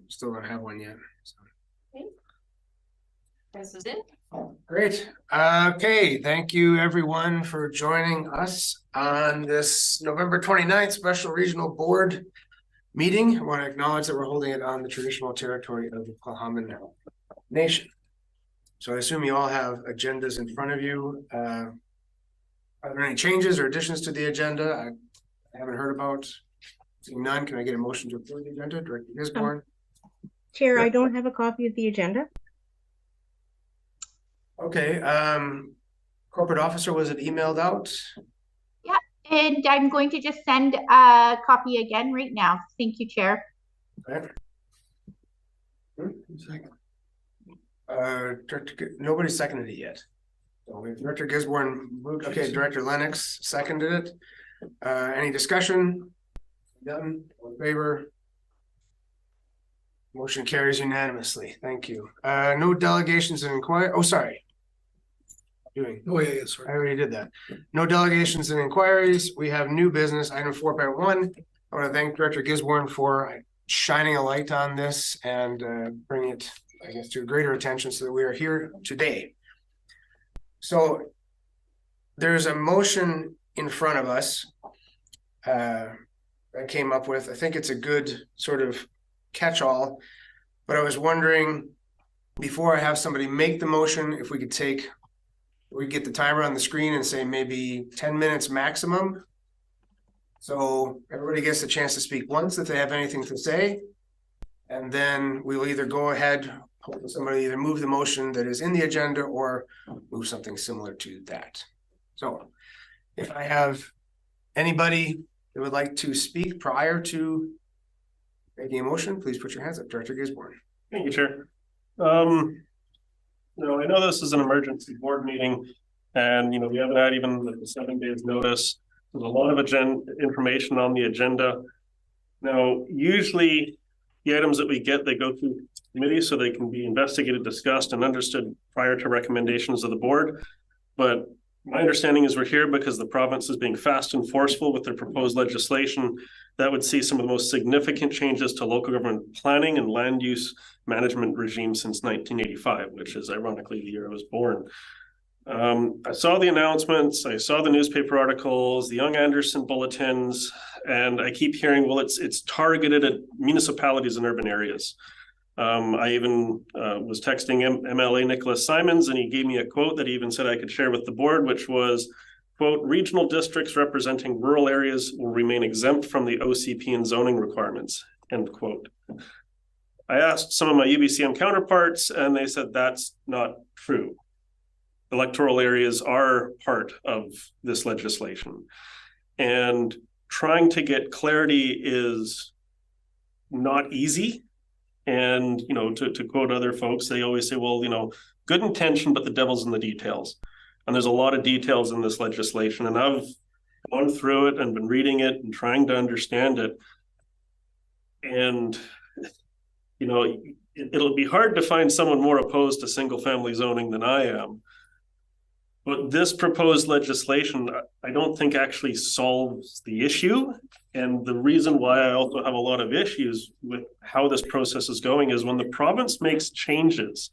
still don't have one yet. So. Okay. President. Great. Okay, thank you everyone for joining us on this November 29th special regional board meeting. I want to acknowledge that we're holding it on the traditional territory of the Tla'amin Nation. So I assume you all have agendas in front of you. Are there any changes or additions to the agenda I haven't heard about? Seeing none, can I get a motion to approve the agenda? Director Gisborne. Chair, I don't have a copy of the agenda. Okay, corporate officer, was it emailed out? Yeah, and I'm going to just send a copy again right now. Thank you, Chair. Okay. Nobody seconded it yet. So we have Director Gisborne moved. Okay, Director Lennox seconded it. Any discussion? None. All in favor? Motion carries unanimously. Thank you. No delegations and inquiry. Oh, sorry. Oh, yeah, sorry. I already did that. No delegations and inquiries. We have new business, item 4.1. I want to thank Director Gisborne for shining a light on this and bringing it, I guess, to greater attention so that we are here today. So there's a motion in front of us I came up with. I think it's a good sort of catch-all, but I was wondering, before I have somebody make the motion, if we could get the timer on the screen and say maybe 10 minutes maximum. So everybody gets a chance to speak once if they have anything to say. And then we'll either go ahead, somebody either move the motion that is in the agenda or move something similar to that. So if I have anybody that would like to speak prior to making a motion, please put your hands up. Director Gisborne. Thank you, Chair. No, I know this is an emergency board meeting, and we haven't had even the 7 days notice. There's a lot of information on the agenda. Now, usually the items that we get, they go through committee so they can be investigated, discussed, and understood prior to recommendations of the board. But my understanding is we're here because the province is being fast and forceful with their proposed legislation that would see some of the most significant changes to local government planning and land use management regime since 1985, which is ironically the year I was born. I saw the announcements, I saw the newspaper articles, the Young Anderson bulletins, and I keep hearing, well, it's targeted at municipalities and urban areas. I even was texting MLA Nicholas Simons, and he gave me a quote that he even said I could share with the board, which was, quote, regional districts representing rural areas will remain exempt from the OCP and zoning requirements, end quote. I asked some of my UBCM counterparts, and they said that's not true. Electoral areas are part of this legislation. And trying to get clarity is not easy. And, to quote other folks, they always say, well, good intention, but the devil's in the details. And there's a lot of details in this legislation. And I've gone through it and been reading it and trying to understand it. And, it'll be hard to find someone more opposed to single family zoning than I am. But this proposed legislation, I don't think actually solves the issue. And the reason why I also have a lot of issues with how this process is going is when the province makes changes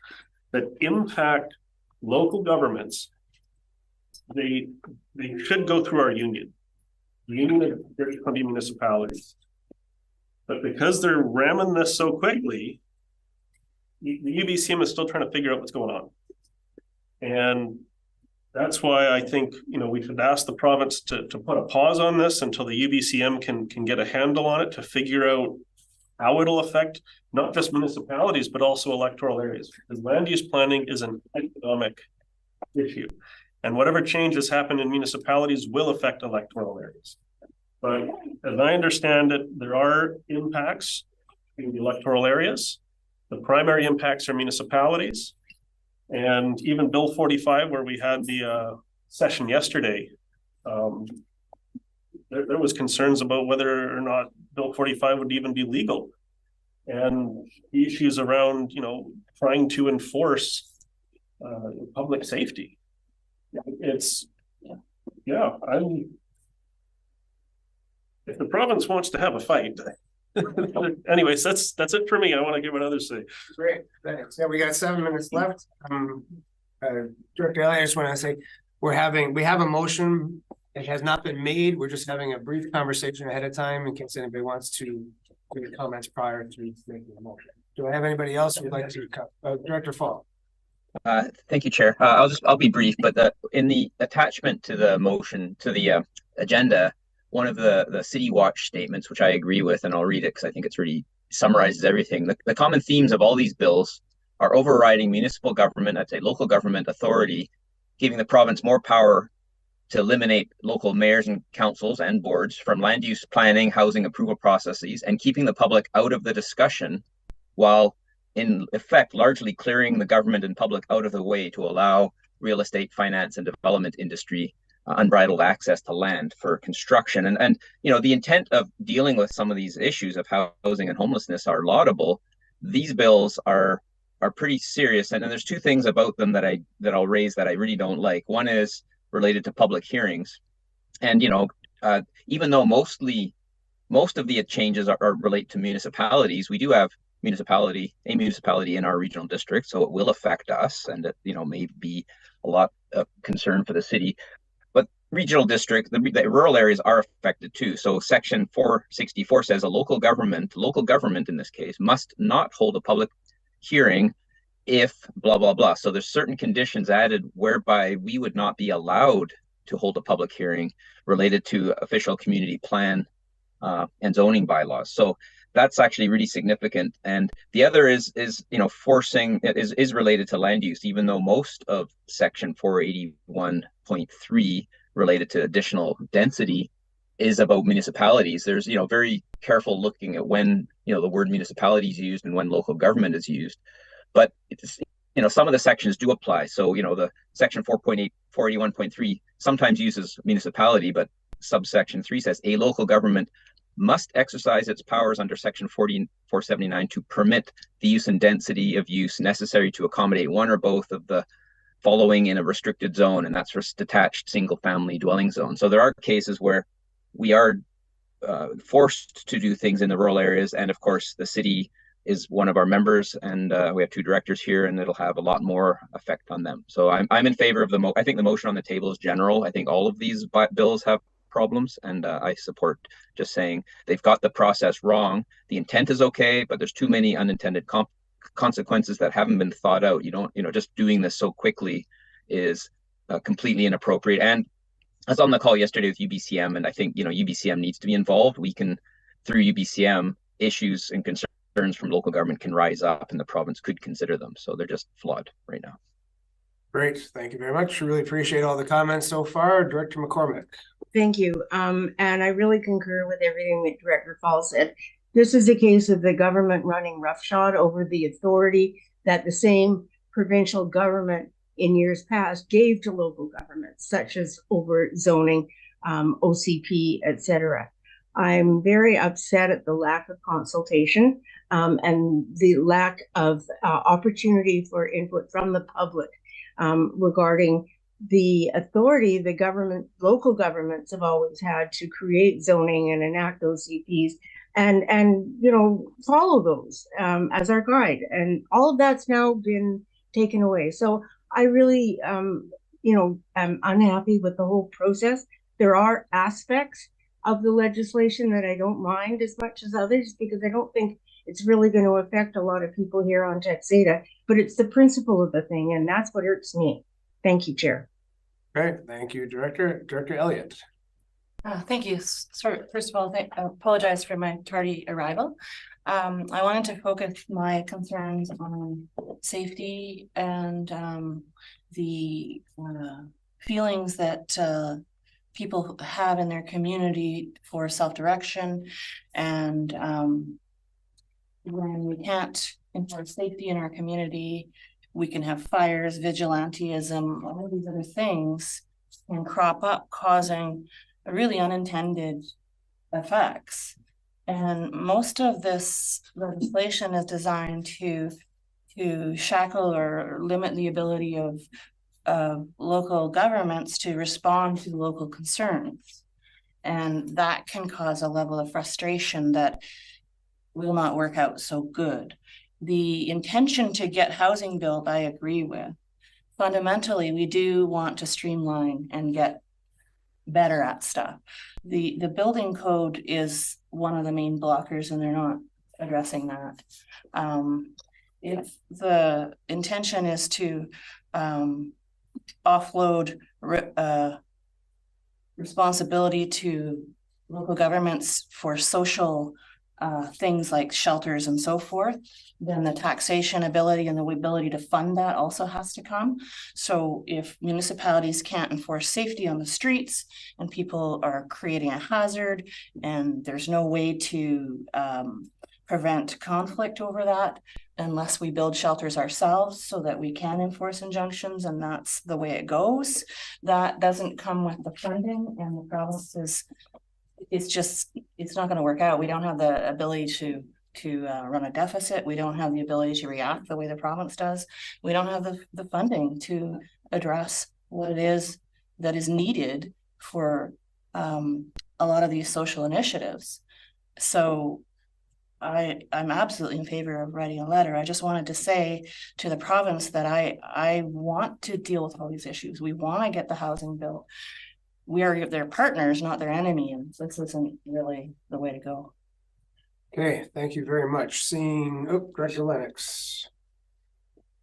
that impact local governments, they should go through our union of British Columbia municipalities. But because they're ramming this so quickly, the UBCM is still trying to figure out what's going on. And that's why I think, we should ask the province to put a pause on this until the UBCM can get a handle on it to figure out how it'll affect not just municipalities, but also electoral areas. Because land use planning is an economic issue. And whatever changes happen in municipalities will affect electoral areas. But as I understand it, there are impacts in the electoral areas. The primary impacts are municipalities. And even Bill 45, where we had the session yesterday, there was concerns about whether or not Bill 45 would even be legal. And issues around, trying to enforce public safety. If the province wants to have a fight, Anyways, that's it for me. I want to give what others say. Great, thanks. Yeah, we got 7 minutes left. Director Elliott, I just want to say, we have a motion. It has not been made. We're just having a brief conversation ahead of time in case anybody wants to make comments prior to making a motion. Do I have anybody else who would like to Director Fall? Thank you, Chair. I'll be brief, but in the attachment to the motion to the agenda, one of the City Watch statements, which I agree with, and I'll read it because I think it's really summarizes everything. The common themes of all these bills are overriding municipal government, I'd say local government authority, giving the province more power to eliminate local mayors and councils and boards from land use planning, housing approval processes, and keeping the public out of the discussion, while in effect largely clearing the government and public out of the way to allow real estate, finance, and development industry unbridled access to land for construction. And you know, the intent of dealing with some of these issues of housing and homelessness are laudable. These bills are pretty serious, and there's two things about them that I'll raise that I really don't like. One is related to public hearings, and you know, even though most of the changes are relate to municipalities, we do have a municipality in our regional district, so it will affect us, and it, you know, may be a lot of concern for the city. But regional district, the rural areas are affected too. So section 464 says a local government in this case must not hold a public hearing if blah blah blah. So there's certain conditions added whereby we would not be allowed to hold a public hearing related to official community plan and zoning bylaws. So that's actually really significant. And the other is you know, forcing is related to land use, even though most of section 481.3 related to additional density is about municipalities. There's, you know, very careful looking at when, you know, the word municipality is used and when local government is used. But it's, you know, some of the sections do apply. So, you know, the section 481.3 sometimes uses municipality, but subsection 3 says a local government must exercise its powers under section 479 to permit the use and density of use necessary to accommodate one or both of the following in a restricted zone, and that's for detached single family dwelling zone. So there are cases where we are forced to do things in the rural areas, and of course the city is one of our members, and we have 2 directors here, and it'll have a lot more effect on them. So I'm in favor of I think the motion on the table is general. I think all of these bills have problems, and I support just saying they've got the process wrong. The intent is okay, but there's too many unintended consequences that haven't been thought out. You know, just doing this so quickly is completely inappropriate. And I was on the call yesterday with UBCM, and I think, you know, UBCM needs to be involved. We can, through UBCM, issues and concerns from local government can rise up, and the province could consider them. So they're just flawed right now. Great, thank you very much. Really appreciate all the comments so far. Director McCormick. Thank you. And I really concur with everything that Director Fall said. This is a case of the government running roughshod over the authority that the same provincial government in years past gave to local governments, such as over zoning, OCP, etc. I'm very upset at the lack of consultation and the lack of opportunity for input from the public regarding the authority the local governments have always had to create zoning and enact those CPs and you know, follow those as our guide. And all of that's now been taken away. So I really, you know, am unhappy with the whole process. There are aspects of the legislation that I don't mind as much as others, because I don't think it's really going to affect a lot of people here on Texada, but it's the principle of the thing, and that's what irks me. Thank you, Chair. Great, thank you, Director. Director Elliott. Thank you. Sorry, first of all, I apologize for my tardy arrival. I wanted to focus my concerns on safety and the feelings that people have in their community for self-direction, and when we can't enforce safety in our community, we can have fires, vigilantism, all of these other things can crop up, causing really unintended effects. And most of this legislation is designed to shackle or limit the ability of local governments to respond to local concerns. And that can cause a level of frustration that will not work out so good. The intention to get housing built, I agree with. Fundamentally, we do want to streamline and get better at stuff. The building code is one of the main blockers, and they're not addressing that. If the intention is to offload responsibility to local governments for social things like shelters and so forth, then the taxation ability and the ability to fund that also has to come. So if municipalities can't enforce safety on the streets and people are creating a hazard and there's no way to prevent conflict over that unless we build shelters ourselves so that we can enforce injunctions, and that's the way it goes, that doesn't come with the funding, and the province is, it's not going to work out. We don't have the ability to run a deficit. We don't have the ability to react the way the province does. We don't have the funding to address what it is that is needed for a lot of these social initiatives. So I'm absolutely in favor of writing a letter. I just wanted to say to the province that I want to deal with all these issues. We want to get the housing built. We are their partners, not their enemy, and this isn't really the way to go. Okay, thank you very much. Seeing, Director Lennox.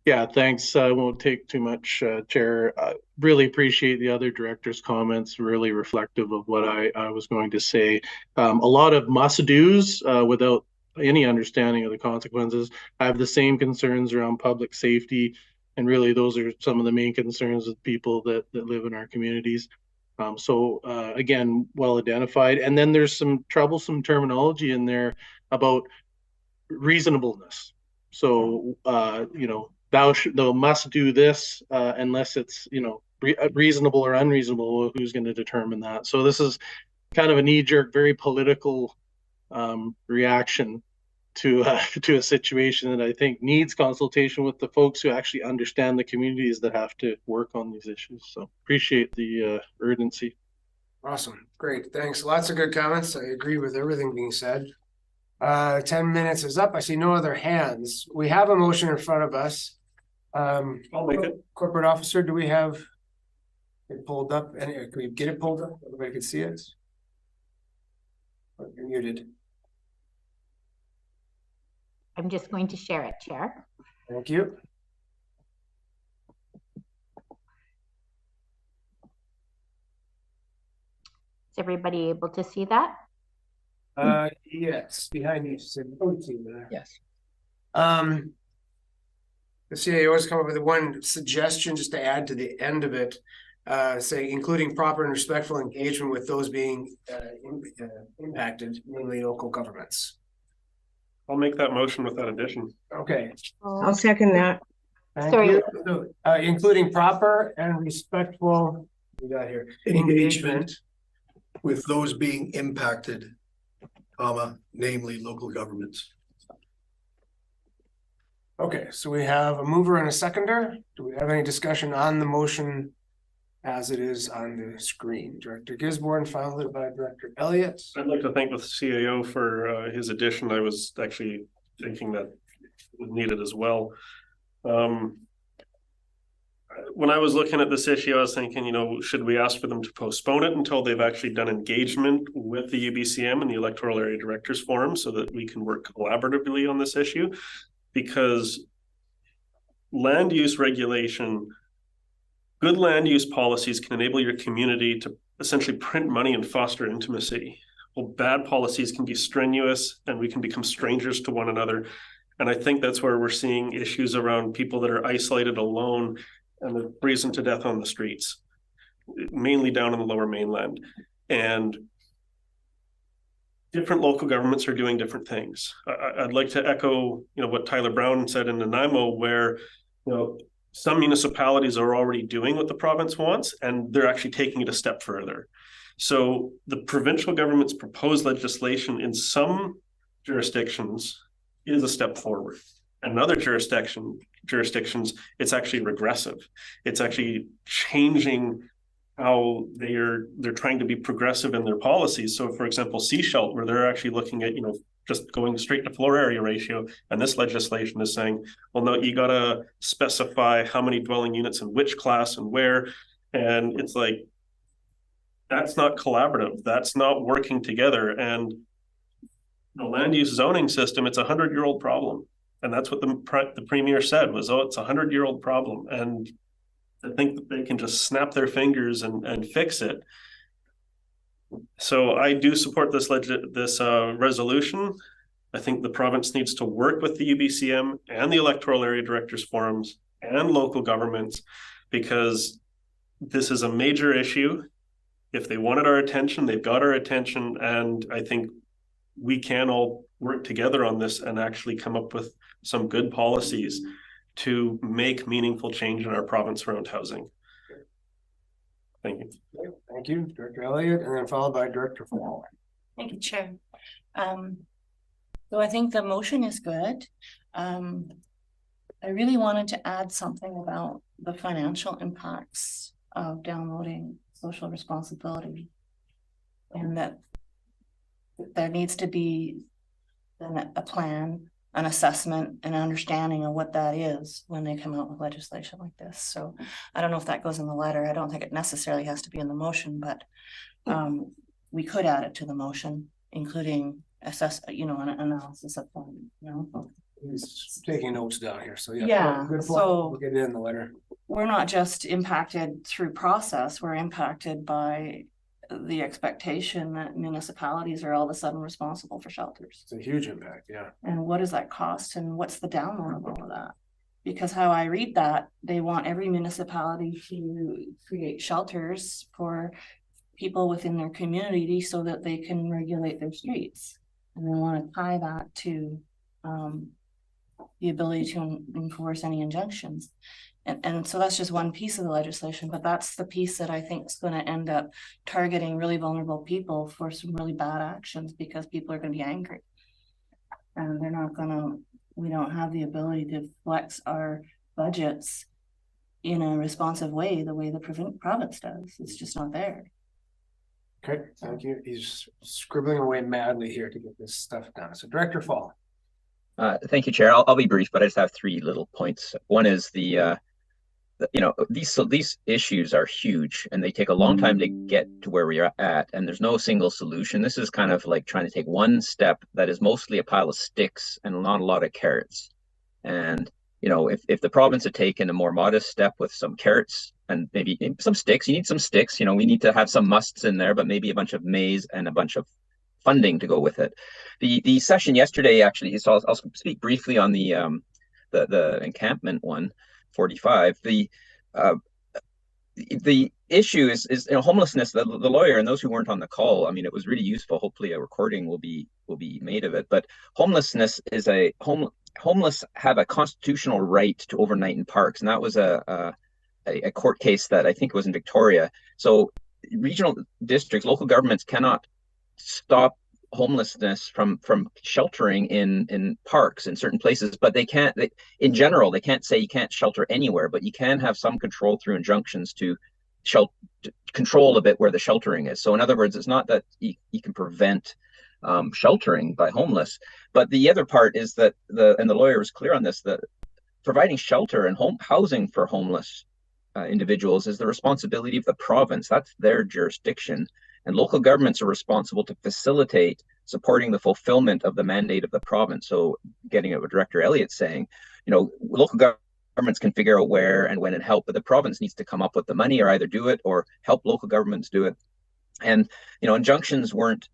Yeah, thanks. I won't take too much, Chair. Really appreciate the other directors' comments, really reflective of what I was going to say. A lot of must-dos without any understanding of the consequences. I have the same concerns around public safety, and really those are some of the main concerns of people that live in our communities. So again, well identified. And then there's some troublesome terminology in there about reasonableness. So you know, thou must do this unless it's, you know, reasonable or unreasonable. Who's going to determine that? So this is kind of a knee-jerk, very political reaction to a situation that I think needs consultation with the folks who actually understand the communities that have to work on these issues. So appreciate the urgency. Awesome, great, thanks. Lots of good comments. I agree with everything being said. 10 minutes is up. I see no other hands. We have a motion in front of us. I'll make it. Corporate officer, do we have it pulled up? And can we get it pulled up? Everybody can see it. Oh, you're muted. I'm just going to share it, Chair. Thank you. Is everybody able to see that? Yes, behind you. Yes. The CAO has come up with one suggestion just to add to the end of it, say including proper and respectful engagement with those being impacted, namely local governments. I'll make that motion with that addition. Okay. I'll second that. Thank Sorry. you. So, including proper and respectful, we got here, engagement with those being impacted, namely local governments. Okay, so we have a mover and a seconder. Do we have any discussion on the motion as it is on the screen? Director Gisborne, followed by Director Elliott. I'd like to thank the CAO for his addition. I was actually thinking that was needed as well. When I was looking at this issue, I was thinking, you know, should we ask for them to postpone it until they've actually done engagement with the UBCM and the Electoral Area Directors Forum so that we can work collaboratively on this issue? Because land use regulation, good land use policies can enable your community to essentially print money and foster intimacy. Well, bad policies can be strenuous and we can become strangers to one another. And I think that's where we're seeing issues around people that are isolated alone and they're freezing to death on the streets, mainly down in the lower mainland. And different local governments are doing different things. I'd like to echo, you know, what Tyler Brown said in Nanaimo, where, you know, some municipalities are already doing what the province wants, and they're actually taking it a step further. So the provincial government's proposed legislation in some jurisdictions is a step forward. In other jurisdictions, it's actually regressive. It's actually changing how they're trying to be progressive in their policies. So for example, Seashelt, where they're actually looking at, you know, just going straight to floor area ratio. And this legislation is saying, well, no, you gotta specify how many dwelling units in which class and where. And it's like, that's not collaborative. That's not working together. And the land use zoning system, it's a 100-year-old problem. And that's what the premier said was, oh, it's a 100-year-old problem. And I think that they can just snap their fingers and fix it. So I do support this resolution. I think the province needs to work with the UBCM and the electoral area directors forums and local governments, because this is a major issue. If they wanted our attention, they've got our attention. And I think we can all work together on this and actually come up with some good policies to make meaningful change in our province around housing. Thank you. Thank you, Director Elliott, and then followed by Director Vaughn. Thank you, Chair. So I think the motion is good. I really wanted to add something about the financial impacts of downloading social responsibility, and that there needs to be a plan, an assessment, an understanding of what that is when they come out with legislation like this. So I don't know if that goes in the letter. I don't think it necessarily has to be in the motion, but we could add it to the motion, including an analysis of He's taking notes down here, so yeah. Good point. So we'll get it in the letter. We're not just impacted through process, we're impacted by the expectation that municipalities are all of a sudden responsible for shelters. It's a huge impact, yeah. And what does that cost, and what's the download of all of that? Because how I read that, they want every municipality to create shelters for people within their community so that they can regulate their streets. And they want to tie that to the ability to enforce any injunctions. And so that's just one piece of the legislation, but that's the piece that I think is going to end up targeting really vulnerable people for some really bad actions, because people are going to be angry. And they're not going to, we don't have the ability to flex our budgets in a responsive way, the way the province does. It's just not there. Okay, thank you. He's scribbling away madly here to get this stuff done. So Director Fall. Thank you, Chair. I'll be brief, but I just have three little points. One is these issues are huge and they take a long time to get to where we are at, and there's no single solution. This is kind of like trying to take one step that is mostly a pile of sticks and not a lot of carrots. And if the province had taken a more modest step with some carrots and maybe some sticks, you need some sticks, we need to have some musts in there, but maybe a bunch of maize and a bunch of funding to go with it. The session yesterday, actually, so I'll speak briefly on the encampment 145. The issue is homelessness. The lawyer and those who weren't on the call, I mean, it was really useful. Hopefully a recording will be made of it. But homelessness is homeless have a constitutional right to overnight in parks, and that was a court case that I think was in Victoria. So regional districts, local governments cannot stop homelessness from sheltering in parks in certain places, but in general they can't say you can't shelter anywhere, but you can have some control through injunctions to control a bit where the sheltering is. So in other words, it's not that you can prevent sheltering by homeless, but the other part is that the lawyer was clear on this, that providing shelter and housing for homeless individuals is the responsibility of the province. That's their jurisdiction. And local governments are responsible to facilitate supporting the fulfillment of the mandate of the province. So getting at what Director Elliott's saying, local governments can figure out where and when and help, but the province needs to come up with the money or either do it or help local governments do it. And, injunctions weren't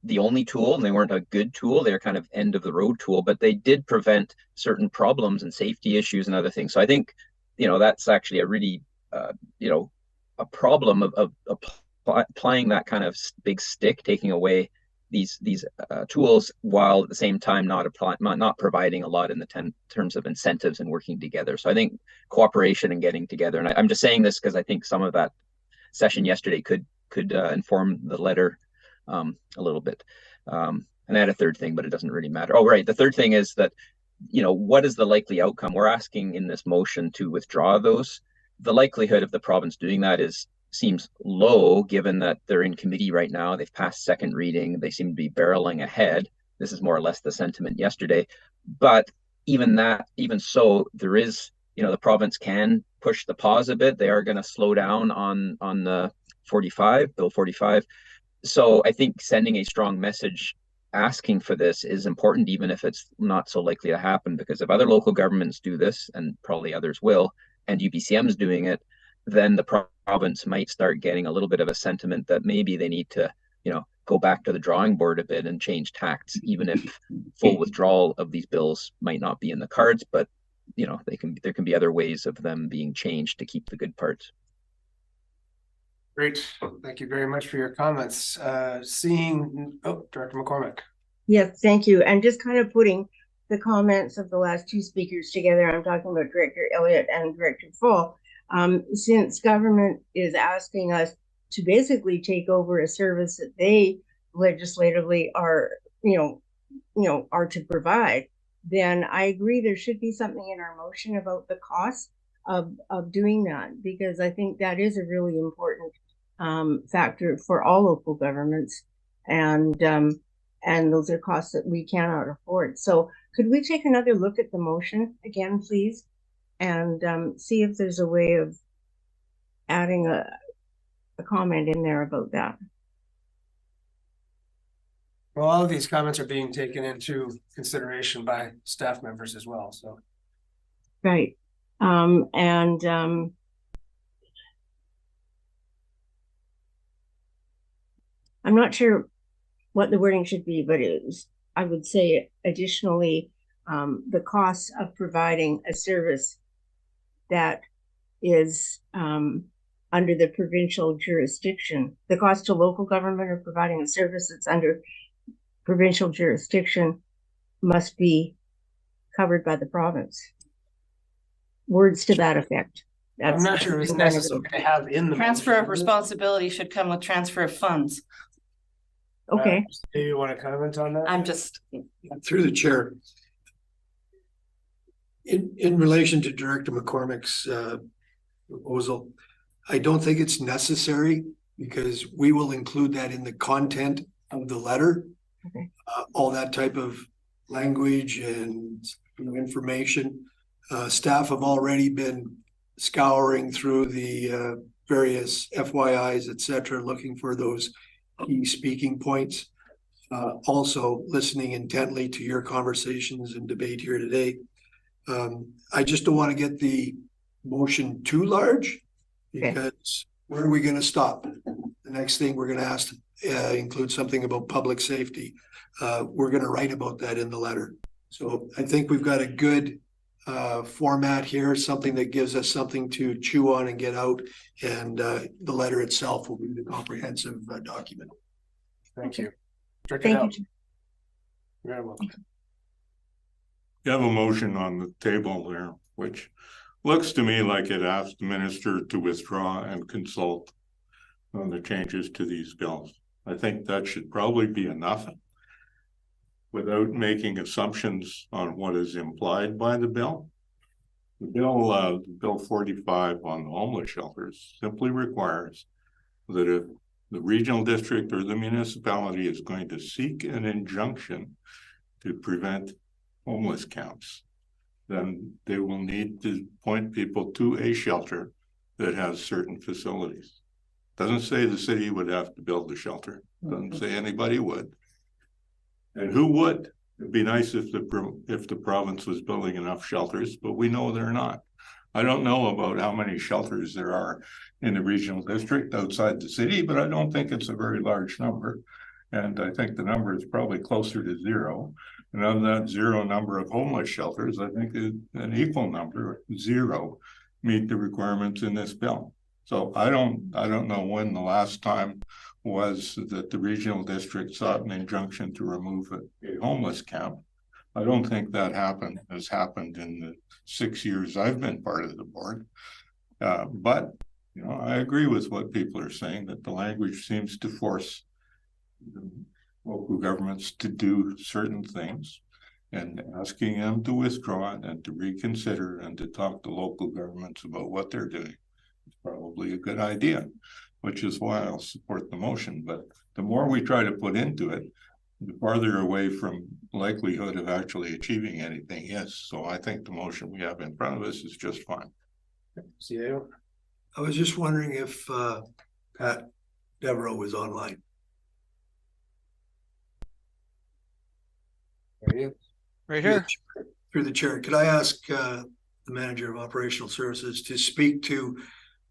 the only tool, and they weren't a good tool. They're kind of end of the road tool, but they did prevent certain problems and safety issues and other things. So I think, that's actually a really, a problem of applying that kind of big stick, taking away these tools, while at the same time not providing a lot in the terms of incentives and working together. So I think cooperation and getting together, and I'm just saying this because I think some of that session yesterday could inform the letter a little bit. And I had a third thing, but it doesn't really matter. Oh, right. The third thing is that, what is the likely outcome? We're asking in this motion to withdraw those. The likelihood of the province doing that seems low, given that they're in committee right now. They've passed second reading. They seem to be barreling ahead. this is more or less the sentiment yesterday. But even so, there is, the province can push the pause a bit. They are going to slow down on the 45, Bill 45. So I think sending a strong message asking for this is important, even if it's not so likely to happen, because if other local governments do this, and probably others will, and UBCM is doing it, then the province might start getting a little bit of a sentiment that maybe they need to, go back to the drawing board a bit and change tacts, even if full withdrawal of these bills might not be in the cards. But there can be other ways of them being changed to keep the good parts. Great. Thank you very much for your comments. Director McCormick. Yes, thank you. And just kind of putting the comments of the last two speakers together, I'm talking about Director Elliott and Director Fall. Since government is asking us to basically take over a service that they legislatively are to provide, then I agree there should be something in our motion about the cost of doing that, because I think that is a really important factor for all local governments, and those are costs that we cannot afford. So could we take another look at the motion again, please, and see if there's a way of adding a comment in there about that? Well, all of these comments are being taken into consideration by staff members as well. So, right, I'm not sure what the wording should be, but I would say additionally, the cost of providing a service that is under the provincial jurisdiction, the cost to local government of providing a service that's under provincial jurisdiction must be covered by the province. Words to that effect. I'm not sure it's necessary to have in the transfer of responsibility should come with transfer of funds. Okay. Do you want to comment on that? I'm just through the chair. In relation to Director McCormick's proposal, I don't think it's necessary, because we will include that in the content of the letter. Okay. All that type of language and information. Staff have already been scouring through the various FYIs, etc., looking for those key speaking points. Also listening intently to your conversations and debate here today. I just don't want to get the motion too large, because where are we going to stop? The next thing we're going to ask to include something about public safety. We're going to write about that in the letter. So I think we've got a good format here, something that gives us something to chew on and get out, and the letter itself will be the comprehensive document. Thank you. Thank you. You're very welcome. You have a motion on the table there, which looks to me like it asks the minister to withdraw and consult on the changes to these bills. I think that should probably be enough without making assumptions on what is implied by the bill. The bill 45 on the homeless shelters simply requires that if the regional district or the municipality is going to seek an injunction to prevent homeless camps, then they will need to point people to a shelter that has certain facilities. Doesn't say the city would have to build the shelter. Doesn't say anybody would. And who would? It'd be nice if the province was building enough shelters, but we know they're not. I don't know about how many shelters there are in the regional district outside the city, but I don't think it's a very large number. And I think the number is probably closer to zero. And of that zero number of homeless shelters, I think an equal number, zero, meet the requirements in this bill. So I don't know when the last time was that the regional district sought an injunction to remove a homeless camp. I don't think that has happened in the 6 years I've been part of the board. But I agree with what people are saying, that the language seems to force local governments to do certain things, and asking them to withdraw it and to reconsider and to talk to local governments about what they're doing is probably a good idea, which is why I'll support the motion. But the more we try to put into it, farther away from likelihood of actually achieving anything, yes. So I think the motion we have in front of us is just fine. CAO. I was just wondering if Pat Devereaux was online. There he is. Right here. Through the chair, could I ask the manager of operational services to speak to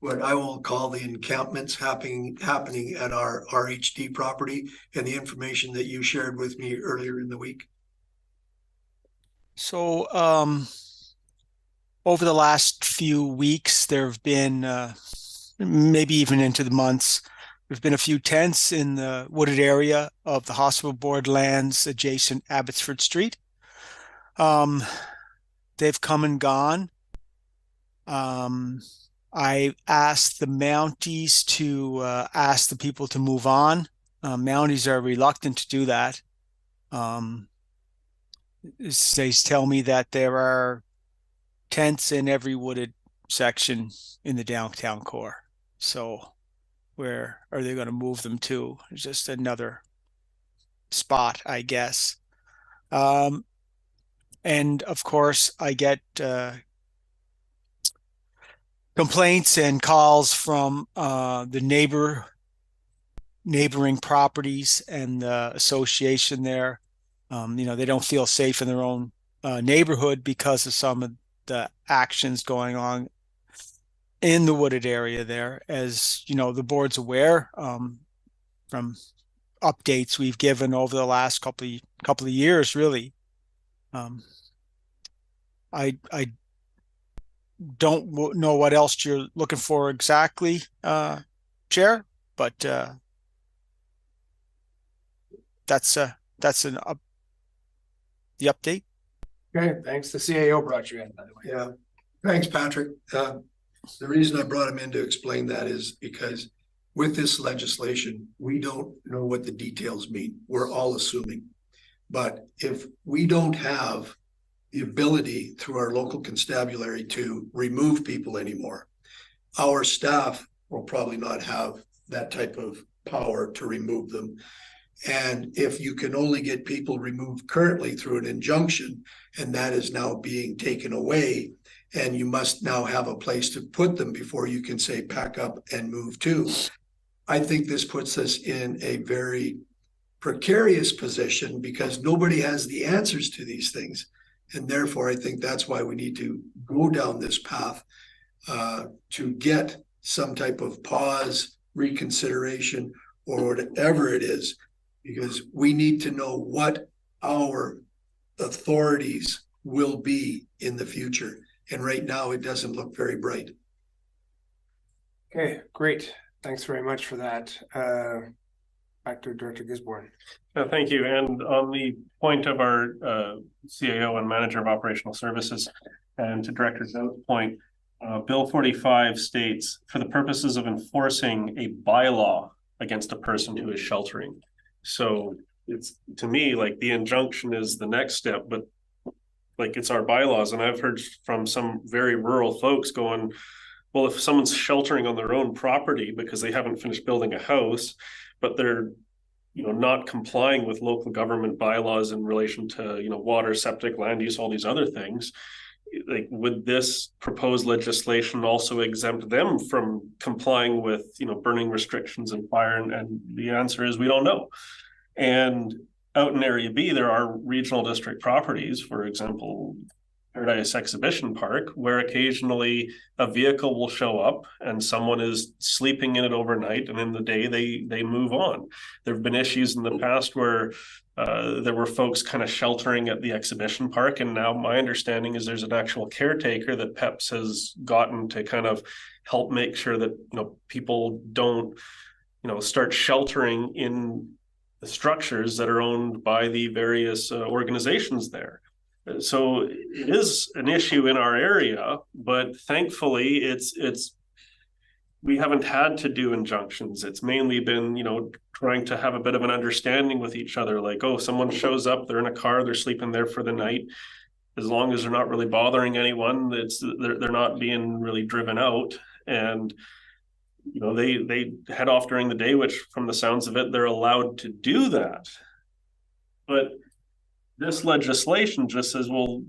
what I will call the encampments happening at our RHD property and the information that you shared with me earlier in the week? So over the last few weeks, there have been maybe even into the months, there's been a few tents in the wooded area of the hospital board lands adjacent Abbotsford Street. They've come and gone. I asked the Mounties to ask the people to move on. Mounties are reluctant to do that. They tell me that there are tents in every wooded section in the downtown core. So where are they going to move them to? It's just another spot, I guess. And of course, I get complaints and calls from the neighboring properties and the association there. They don't feel safe in their own neighborhood because of some of the actions going on in the wooded area there. As you know, the board's aware from updates we've given over the last couple of years, really. I don't know what else you're looking for exactly, Chair, but that's the update. Okay, thanks. The CAO brought you in, by the way. Yeah, thanks, Patrick. The reason I brought him in to explain that is because with this legislation, we don't know what the details mean. We're all assuming. But if we don't have the ability through our local constabulary to remove people anymore, our staff will probably not have that type of power to remove them. And if you can only get people removed currently through an injunction, and that is now being taken away, and you must now have a place to put them before you can say pack up and move to, I think this puts us in a very precarious position because nobody has the answers to these things. And therefore, I think that's why we need to go down this path to get some type of pause, reconsideration, or whatever it is, because we need to know what our authorities will be in the future. And right now, it doesn't look very bright. Okay, great. Thanks very much for that. Back to Director Gisborne. Thank you. And on the point of our CAO and Manager of Operational Services, and to Director Zout's point, Bill 45 states, for the purposes of enforcing a bylaw against a person who is sheltering. So it's, to me, like the injunction is the next step, but like it's our bylaws. And I've heard from some very rural folks going, well, if someone's sheltering on their own property because they haven't finished building a house, but they're, not complying with local government bylaws in relation to, water, septic, land use, all these other things, like would this proposed legislation also exempt them from complying with, burning restrictions and fire? And the answer is we don't know. And out in Area B, there are regional district properties, for example, Paradise Exhibition Park, where occasionally a vehicle will show up and someone is sleeping in it overnight, and in the day they move on. There have been issues in the past where there were folks kind of sheltering at the exhibition park, and now my understanding is there's an actual caretaker that PEPS has gotten to kind of help make sure that people don't start sheltering in the structures that are owned by the various organizations there. So it is an issue in our area, but thankfully we haven't had to do injunctions. It's mainly been, trying to have a bit of an understanding with each other. Like, oh, someone shows up, they're in a car, they're sleeping there for the night. As long as they're not really bothering anyone, they're not being really driven out. And, they head off during the day, which from the sounds of it, they're allowed to do that. But this legislation just says, well,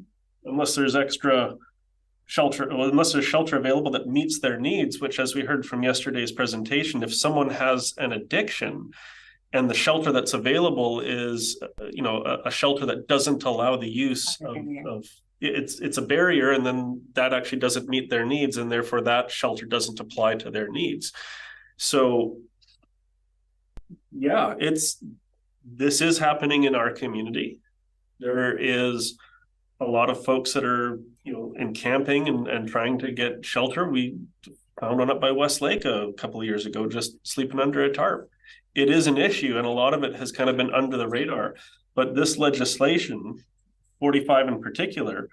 unless there's extra shelter, well, unless there's shelter available that meets their needs, which, as we heard from yesterday's presentation, if someone has an addiction and the shelter that's available is, a shelter that doesn't allow the use of it's a barrier, and then that actually doesn't meet their needs, and therefore that shelter doesn't apply to their needs. So yeah, this is happening in our community. There is a lot of folks that are, in camping and trying to get shelter. We found one up by Westlake a couple of years ago, just sleeping under a tarp. It is an issue, and a lot of it has kind of been under the radar. But this legislation, 45 in particular,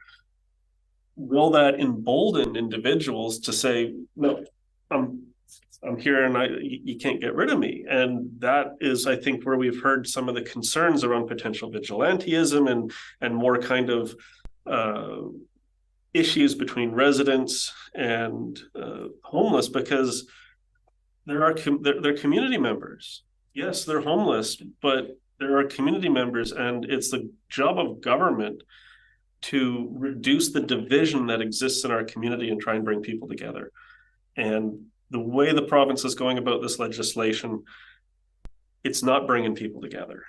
will that embolden individuals to say, no, I'm here and you can't get rid of me. And that is, I think, where we've heard some of the concerns around potential vigilantism and more kind of issues between residents and homeless, because they're community members. Yes, they're homeless, but there are community members, and it's the job of government to reduce the division that exists in our community and try and bring people together. And the way the province is going about this legislation, it's not bringing people together.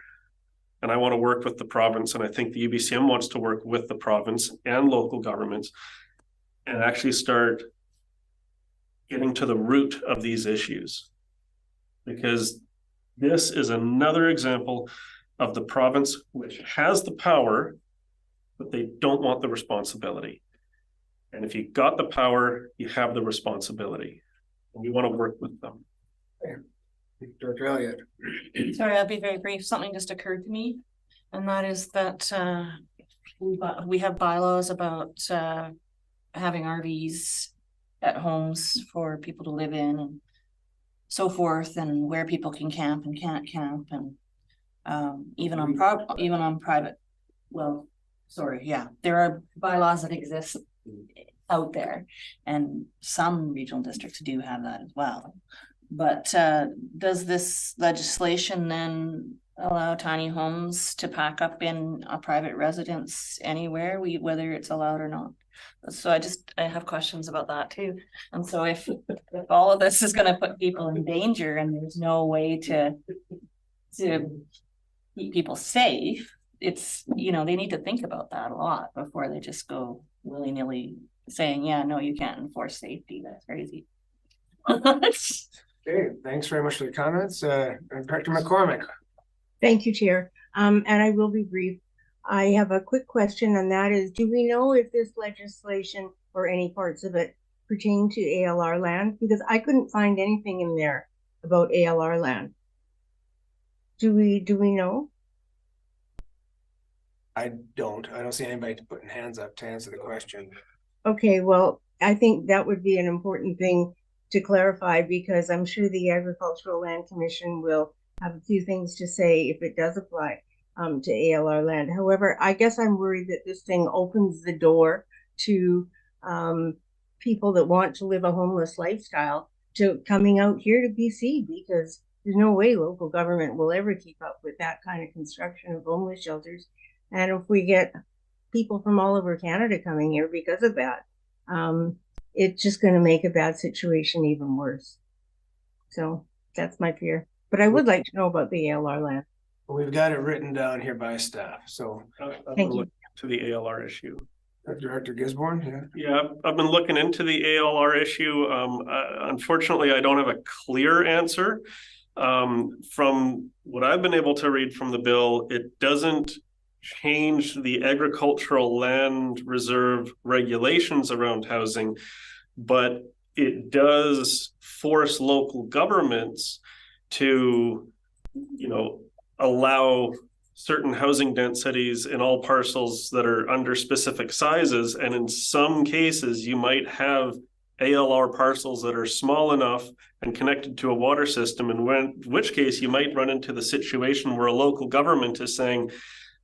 And I want to work with the province, and I think the UBCM wants to work with the province and local governments and actually start getting to the root of these issues. Because this is another example of the province which has the power, but they don't want the responsibility. And if you got the power, you have the responsibility. And we want to work with them. Director Elliott. Sorry, I'll be very brief. Something just occurred to me, and that is that we have bylaws about having RVs at homes for people to live in and so forth, and where people can camp and can't camp, and even on private. Well, sorry, yeah, there are bylaws that exist out there, and some regional districts do have that as well. But does this legislation then allow tiny homes to pack up in a private residence anywhere, whether it's allowed or not? So I have questions about that too. And so if all of this is going to put people in danger and there's no way to keep people safe, it's, they need to think about that a lot before they just go willy-nilly saying, yeah, no, you can't enforce safety. That's crazy. Okay, thanks very much for the comments. Director McCormick. Thank you, Chair. And I will be brief. I have a quick question, and that is, do we know if this legislation or any parts of it pertain to ALR land? Because I couldn't find anything in there about ALR land. Do we know? I don't see anybody putting hands up to answer the question. Okay, well, I think that would be an important thing to clarify, because I'm sure the Agricultural Land Commission will have a few things to say if it does apply to ALR land. However, I guess I'm worried that this thing opens the door to people that want to live a homeless lifestyle to coming out here to BC, because there's no way local government will ever keep up with that kind of construction of homeless shelters. And if we get people from all over Canada coming here because of that, it's just going to make a bad situation even worse. So that's my fear. But I would like to know about the ALR land. We've got it written down here by staff. So thank you. To the ALR issue. Director Gisborne, Yeah, I've been looking into the ALR issue. Unfortunately, I don't have a clear answer. From what I've been able to read from the bill, it doesn't change the agricultural land reserve regulations around housing, but it does force local governments to, allow certain housing densities in all parcels that are under specific sizes. And in some cases, you might have ALR parcels that are small enough and connected to a water system, in which case you might run into the situation where a local government is saying,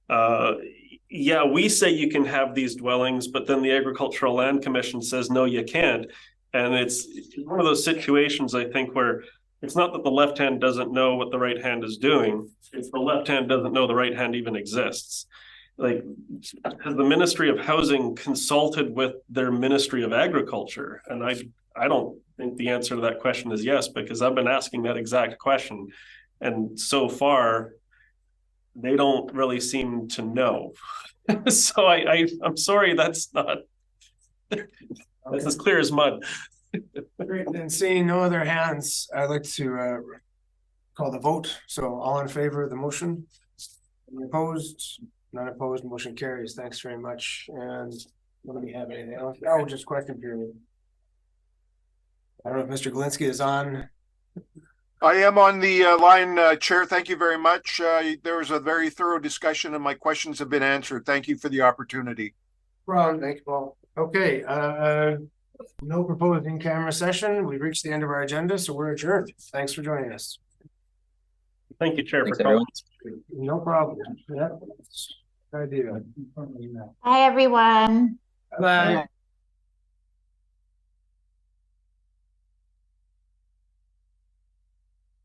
yeah, we say you can have these dwellings, but then the Agricultural Land Commission says, no, you can't. And it's one of those situations, I think, where It's not that the left hand doesn't know what the right hand is doing. It's the left hand doesn't know the right hand even exists. Like, has the Ministry of Housing consulted with their Ministry of Agriculture? And I don't think the answer to that question is yes, because I've been asking that exact question. And so far, they don't really seem to know. So I'm sorry, that's not, that's as clear as mud. Great, and seeing no other hands, I'd like to call the vote. So all in favor of the motion? Any opposed? Not opposed, motion carries. Thanks very much. And what do we have, anything else? Oh, just question period. I don't know if Mr. Galinsky is on. I am on the line, Chair. Thank you very much. There was a very thorough discussion and my questions have been answered. Thank you for the opportunity. Ron, thank you, Paul. Okay, no proposed in-camera session. We've reached the end of our agenda, so we're adjourned. Thanks for joining us. Thank you, Chair, Thanks, for calling. No problem. Yeah. Idea. Hi, everyone. Bye.